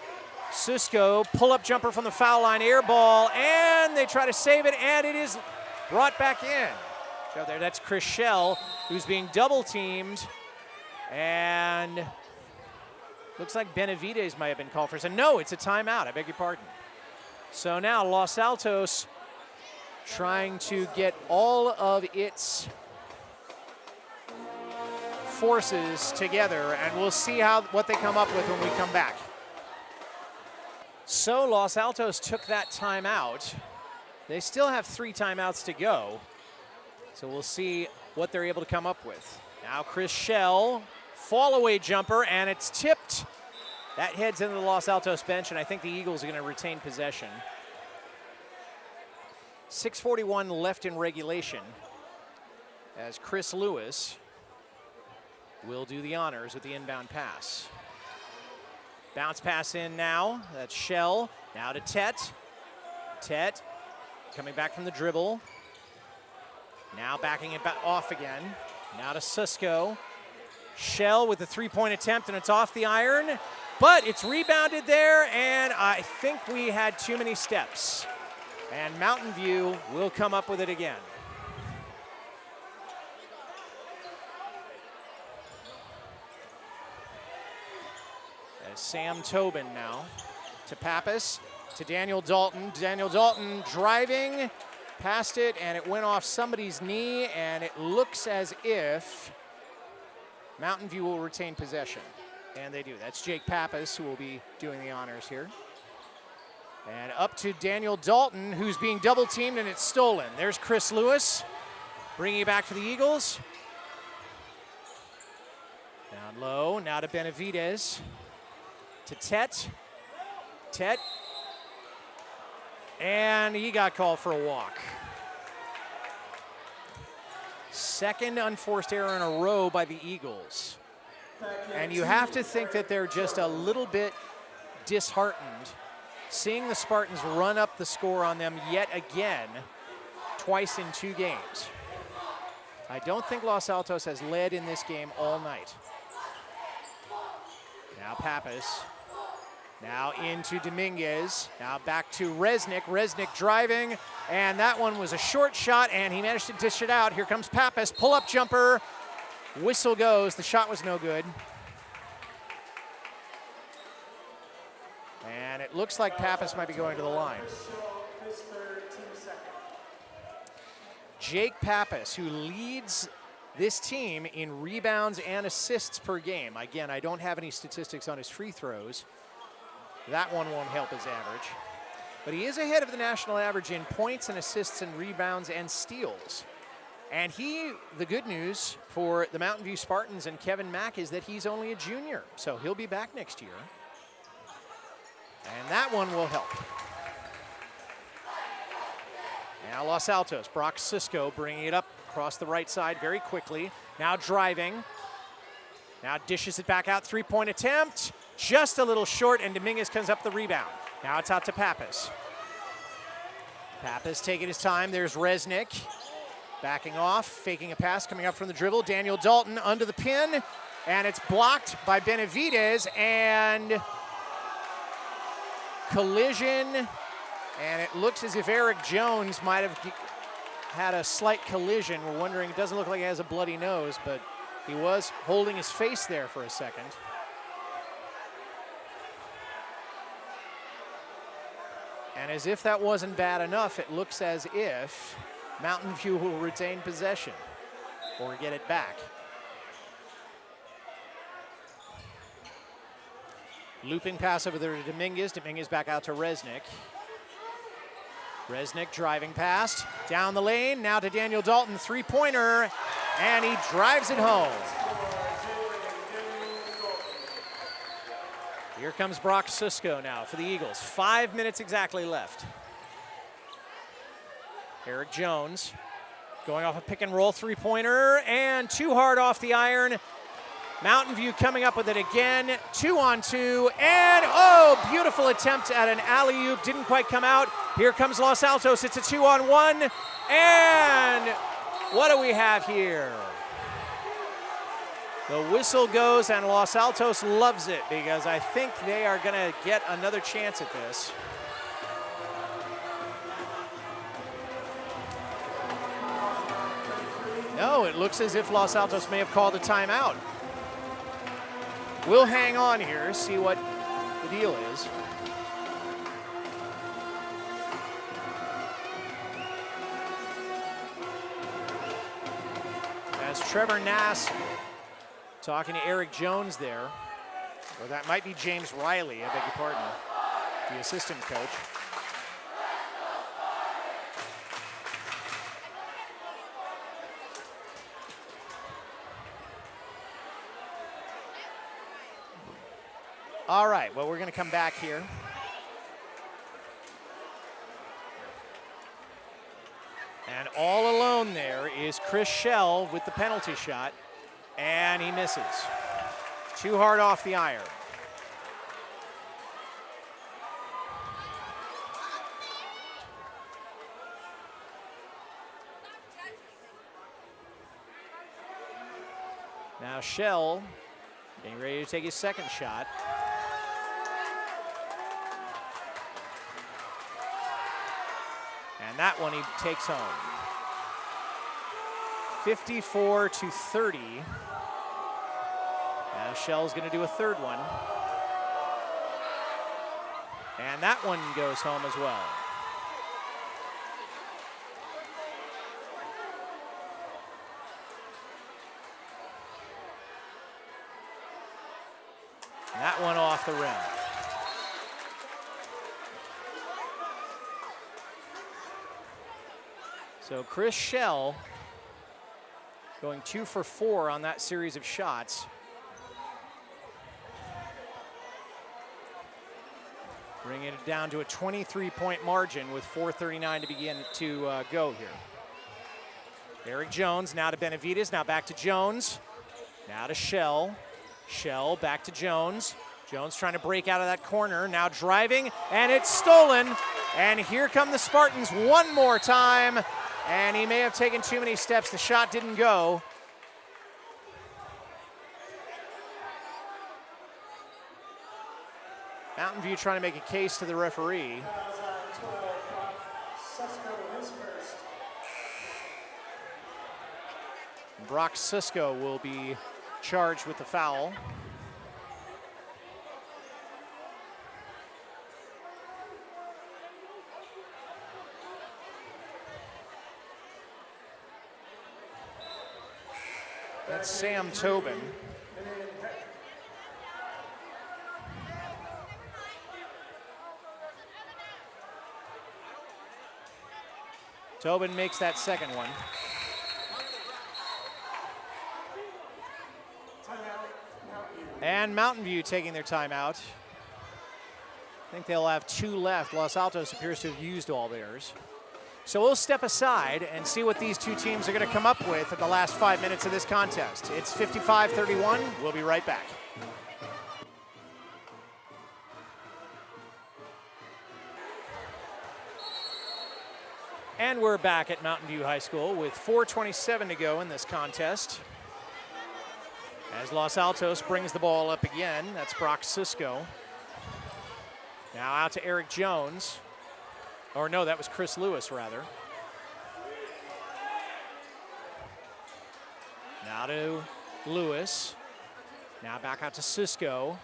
Susko. Pull-up jumper from the foul line, air ball, and they try to save it, and it is brought back in. So there, that's Chris Schell, who's being double-teamed, and looks like Benavides might have been called for. So no, it's a timeout, I beg your pardon. So now Los Altos trying to get all of its forces together, and we'll see what they come up with when we come back. So Los Altos took that timeout. They still have 3 timeouts to go, so we'll see what they're able to come up with. Now Chris Schell, fall-away jumper, and it's tipped. That heads into the Los Altos bench, and I think the Eagles are going to retain possession. 6:41 left in regulation as Chris Lewis will do the honors with the inbound pass. Bounce pass in now. That's Schell. Now to Tet. Tet coming back from the dribble. Now backing it back off again. Now to Susko. Schell with the 3-point attempt, and it's off the iron, but it's rebounded there, and I think we had too many steps. And Mountain View will come up with it again. As Sam Tobin now to Pappas, to Daniel Dalton. Daniel Dalton driving past it, and it went off somebody's knee, and it looks as if Mountain View will retain possession. And they do. That's Jake Pappas who will be doing the honors here. And up to Daniel Dalton, who's being double teamed, and it's stolen. There's Chris Lewis bringing it back for the Eagles. Down low, now to Benavides. To Tet. Tet. And he got called for a walk. Second unforced error in a row by the Eagles. And you have to think that they're just a little bit disheartened seeing the Spartans run up the score on them yet again, twice in 2 games. I don't think Los Altos has led in this game all night. Now Pappas. Now into Dominguez. Now back to Resnick. Resnick driving, and that one was a short shot, and he managed to dish it out. Here comes Pappas. Pull-up jumper. Whistle goes. The shot was no good. And it looks like Pappas might be going to the line. Jake Pappas, who leads this team in rebounds and assists per game. Again, I don't have any statistics on his free throws. That one won't help his average. But he is ahead of the national average in points and assists and rebounds and steals. And the good news for the Mountain View Spartans and Kevin Mack is that he's only a junior, so he'll be back next year. And that one will help. Now Los Altos, Brock Susko bringing it up across the right side very quickly. Now driving. Now dishes it back out, 3-point attempt. Just a little short, and Dominguez comes up the rebound. Now it's out to Pappas. Pappas taking his time. There's Resnick. Backing off, faking a pass, coming up from the dribble. Daniel Dalton under the pin, and it's blocked by Benavides, and collision, and it looks as if Eric Jones might have had a slight collision. We're wondering, it doesn't look like he has a bloody nose, but he was holding his face there for a second. And as if that wasn't bad enough, it looks as if Mountain View will retain possession or get it back. Looping pass over there to Dominguez. Dominguez back out to Resnick. Resnick driving past, down the lane, now to Daniel Dalton, three-pointer, and he drives it home. Here comes Brock Sisko now for the Eagles. 5 minutes exactly left. Eric Jones going off a pick and roll three-pointer, and too hard off the iron. Mountain View coming up with it again, 2-on-2, and oh, beautiful attempt at an alley-oop, didn't quite come out. Here comes Los Altos, it's a 2-on-1, and what do we have here? The whistle goes, and Los Altos loves it because I think they are gonna get another chance at this. No, it looks as if Los Altos may have called a timeout. We'll hang on here, see what the deal is. As Trevor Nass talking to Eric Jones there, or that might be James Riley, I beg your pardon, the assistant coach. All right, well, we're going to come back here. And all alone there is Chris Schell with the penalty shot, and he misses. Too hard off the iron. Now Schell getting ready to take his second shot. And that one he takes home. 54-30. Now Schell's going to do a third one. And that one goes home as well. And that one off the rim. So Chris Schell going 2 for 4 on that series of shots. Bringing it down to a 23-point margin with 4:39 to begin to go here. Eric Jones now to Benavides, now back to Jones. Now to Schell. Schell back to Jones. Jones trying to break out of that corner, now driving, and it's stolen. And here come the Spartans one more time. And he may have taken too many steps. The shot didn't go. Mountain View trying to make a case to the referee. Brock Sisko will be charged with the foul. That's Sam Tobin. Tobin makes that second one. And Mountain View taking their timeout. I think they'll have 2 left. Los Altos appears to have used all theirs. So we'll step aside and see what these two teams are going to come up with in the last 5 minutes of this contest. It's 55-31. We'll be right back. And we're back at Mountain View High School with 4:27 to go in this contest. As Los Altos brings the ball up again, that's Brock Sisko. Now out to Eric Jones. Or no, that was Chris Lewis, rather. Now to Lewis. Now back out to Sisko.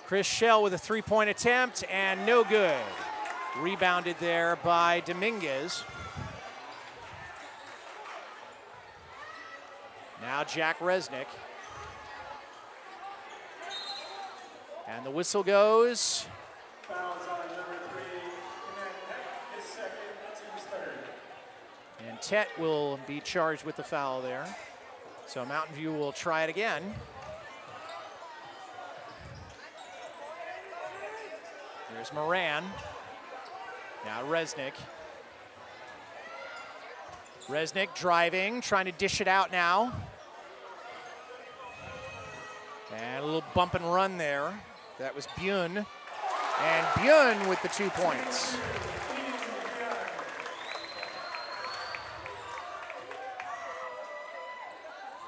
Chris Schell with a three-point attempt, and no good. Rebounded there by Dominguez. Now Jack Resnick. And the whistle goes. Fouls on number 3, and his second And Tet will be charged with the foul there. So Mountain View will try it again. Here's Moran. Now Resnick. Resnick driving, trying to dish it out now. And a little bump and run there. That was Bjorn. And Bjorn with the 2 points.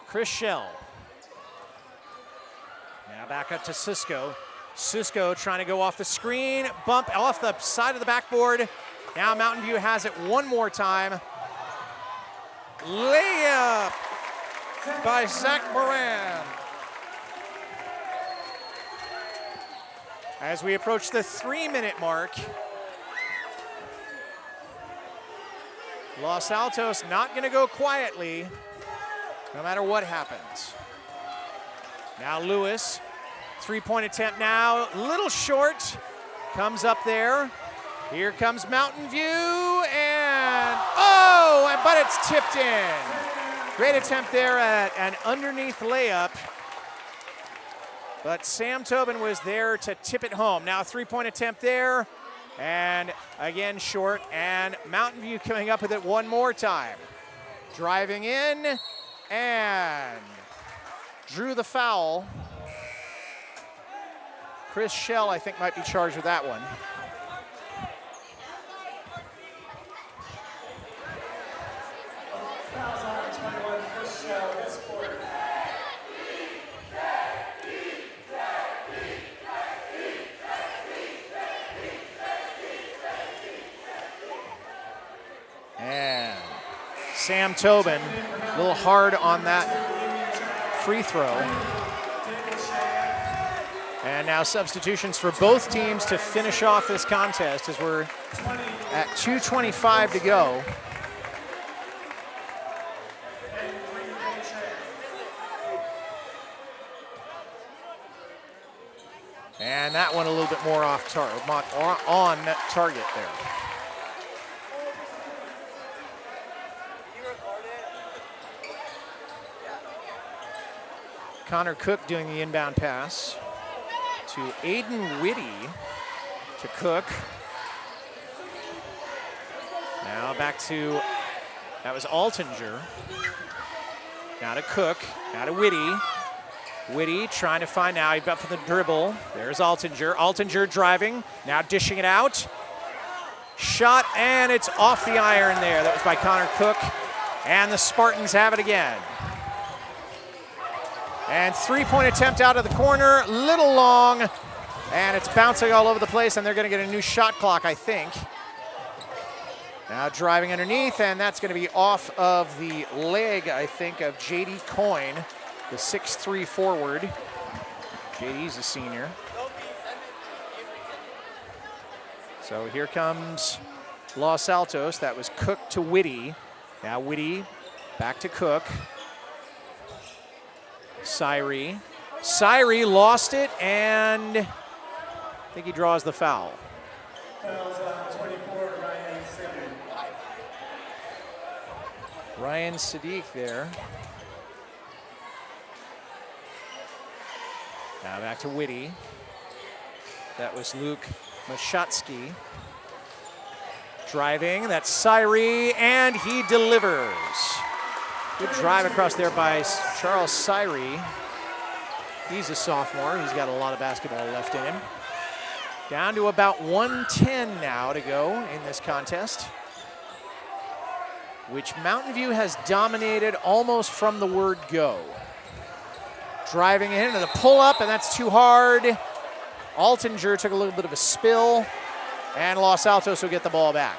Chris Schell. Now back up to Cisco. Cisco trying to go off the screen, bump off the side of the backboard. Now Mountain View has it one more time. Layup by Zach Moran. As we approach the 3-minute mark, Los Altos not going to go quietly, no matter what happens. Now Lewis, 3-point attempt now, little short, comes up there. Here comes Mountain View, and oh, but it's tipped in. Great attempt there at an underneath layup, but Sam Tobin was there to tip it home. Now 3-point attempt there, and again short, and Mountain View coming up with it one more time. Driving in, and drew the foul. Chris Schell, I think, might be charged with that one. Fouls on 21, Chris Schell, this quarter. And Sam Tobin, a little hard on that free throw. And now substitutions for both teams to finish off this contest as we're at 2:25 to go. And that one a little bit more on target there. Connor Cook doing the inbound pass to Aiden Whitty to Cook. Now back to, that was Altinger. Now to Cook, now to Whitty. Whitty trying to find, now he's up for the dribble. There's Altinger. Altinger driving, now dishing it out. Shot, and it's off the iron there. That was by Connor Cook. And the Spartans have it again. And 3-point attempt out of the corner, little long, and it's bouncing all over the place, and they're going to get a new shot clock, I think. Now driving underneath, and that's going to be off of the leg, I think, of J.D. Coyne, the 6'3" forward. J.D.'s a senior. So here comes Los Altos. That was Cook to Whitty. Now Whitty back to Cook. Syrie. Syrie lost it, and I think he draws the foul. Fouls on 24, Ryan Siddiq. Ryan Siddiq there. Now back to Whitty. That was Luke Mashatsky. Driving, that's Syrie, and he delivers. Good drive across there by Charles Syrie. He's a sophomore. He's got a lot of basketball left in him. Down to about 1:10 now to go in this contest, which Mountain View has dominated almost from the word go. Driving in and a pull-up, and that's too hard. Altinger took a little bit of a spill, and Los Altos will get the ball back.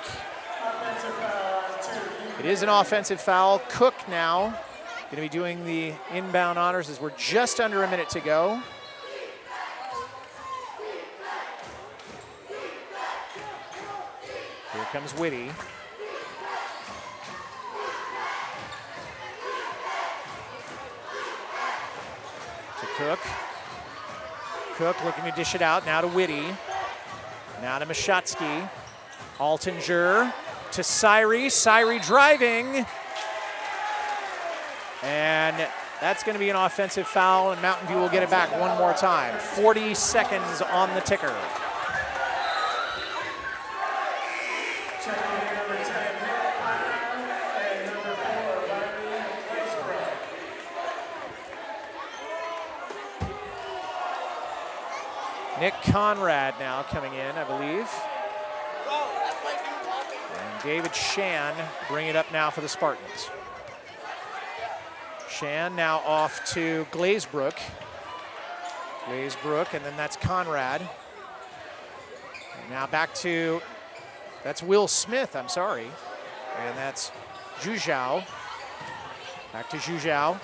It is an offensive foul. Cook now going to be doing the inbound honors as we're just under a minute to go. Here comes Whitty. To Cook. Cook looking to dish it out. Now to Whitty. Now to Mashatsky. Altinger to Syrie. Syrie driving. And that's going to be an offensive foul, and Mountain View will get it back one more time. 40 seconds on the ticker. Nick Conrad now coming in, I believe. And David Shan bring it up now for the Spartans. Shan now off to Glazebrook. Glazebrook, and then that's Conrad. And now back to, that's Will Smith, I'm sorry. And that's Zhuzhou. Back to Zhuzhou.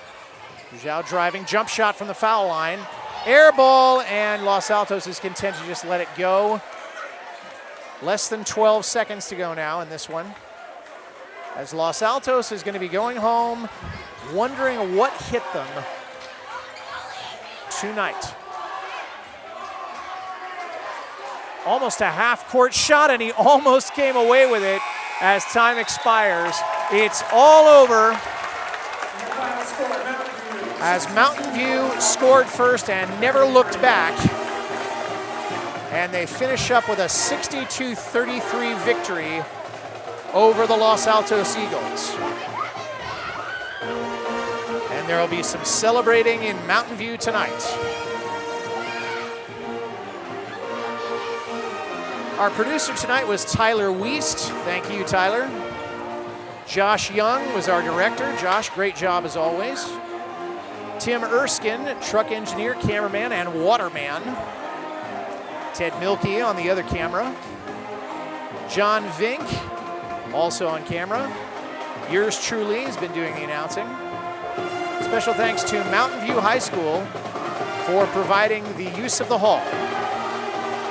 Zhuzhou driving, jump shot from the foul line. Air ball, and Los Altos is content to just let it go. Less than 12 seconds to go now in this one. As Los Altos is going to be going home, wondering what hit them tonight. Almost a half-court shot, and he almost came away with it as time expires. It's all over as Mountain View scored first and never looked back. And they finish up with a 62-33 victory over the Los Altos Eagles. And there will be some celebrating in Mountain View tonight. Our producer tonight was Tyler Wiest. Thank you, Tyler. Josh Young was our director. Josh, great job as always. Tim Erskine, truck engineer, cameraman, and waterman. Ted Milkey on the other camera. John Vink, also on camera. Yours truly has been doing the announcing. Special thanks to Mountain View High School for providing the use of the hall.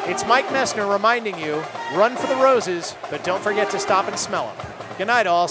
It's Mike Messner reminding you, run for the roses, but don't forget to stop and smell them. Good night, all.